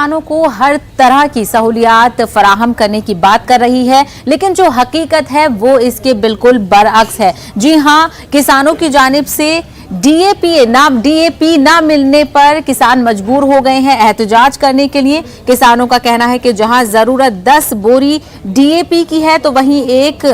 किसानों को हर तरह की सहूलियात फराहम करने की बात कर रही है, लेकिन जो हकीकत है वो इसके बिल्कुल बरअक्स है। जी हां, किसानों की जानिब से डीएपी ना मिलने पर किसान मजबूर हो गए हैं एहतजाज करने के लिए। किसानों का कहना है कि जहां जरूरत 10 बोरी डीएपी की है तो वहीं 1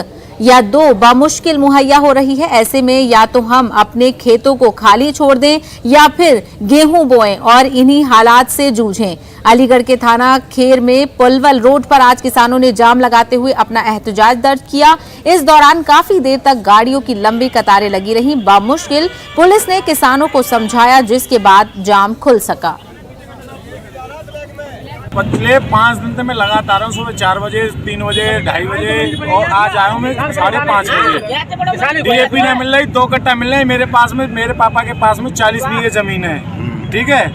या 2 बामुश्किल मुहैया हो रही है। ऐसे में या तो हम अपने खेतों को खाली छोड़ दें या फिर गेहूं बोएं और इन्हीं हालात से जूझें। अलीगढ़ के थाना खेर में पलवल रोड पर आज किसानों ने जाम लगाते हुए अपना एहतजाज दर्ज किया। इस दौरान काफी देर तक गाड़ियों की लंबी कतारें लगी रहीं। बामुश्किल पुलिस ने किसानों को समझाया, जिसके बाद जाम खुल सका। पिछले 5 दिन से मैं लगातार आ रहा हूँ, सुबह 4 बजे, 3 बजे, 2:30 बजे और आज आया हूँ मैं 5:30 बजे। डीएपी नहीं मिल रही, 2 कट्टा मिल रहे मेरे पास में। मेरे पापा के पास में 40 बीघे जमीन है, ठीक है,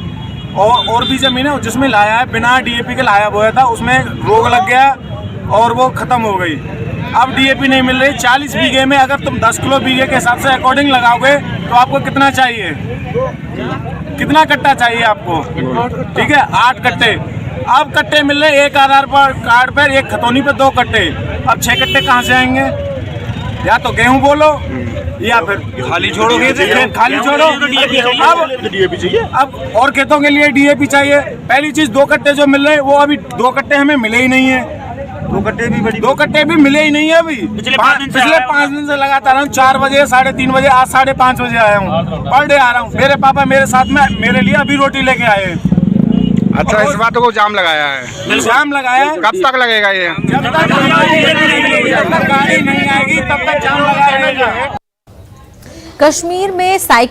और भी जमीन है जिसमें लाया है बिना डीएपी के लाया बोया था, उसमें रोग लग गया और वो खत्म हो गई। अब डीएपी नहीं मिल रही। 40 बीघे में अगर तुम 10 किलो बीघे के हिसाब से अकॉर्डिंग लगाओगे तो आपको कितना चाहिए, कितना कट्टा चाहिए आपको, ठीक है, 8 कट्टे। अब कट्टे मिल रहे एक आधार पर कार्ड पर, एक खतौनी पर 2 कट्टे। अब 6 कट्टे कहाँ से आएंगे? या तो गेहूं बोलो या फिर खाली छोड़ोगे, खाली छोड़ो। अब डीएपी चाहिए, अब और खेतों के लिए डीएपी चाहिए। पहली चीज 2 कट्टे जो मिल रहे हैं वो अभी 2 कट्टे हमें मिले ही नहीं है। 2 कट्टे भी मिले ही नहीं है अभी। पिछले 5 दिन से लगातार 4 बजे, 3:30 बजे, आज 5:30 बजे आया हूँ। पर डे आ रहा हूँ। मेरे पापा मेरे साथ में मेरे लिए अभी रोटी लेके आए। अच्छा, इस बात को जाम लगाया है? जाम लगाया है। कब तक लगेगा ये? जब तक गाड़ी नहीं आएगी तब तक जाम लगाया रहेगा। कश्मीर में साइकिल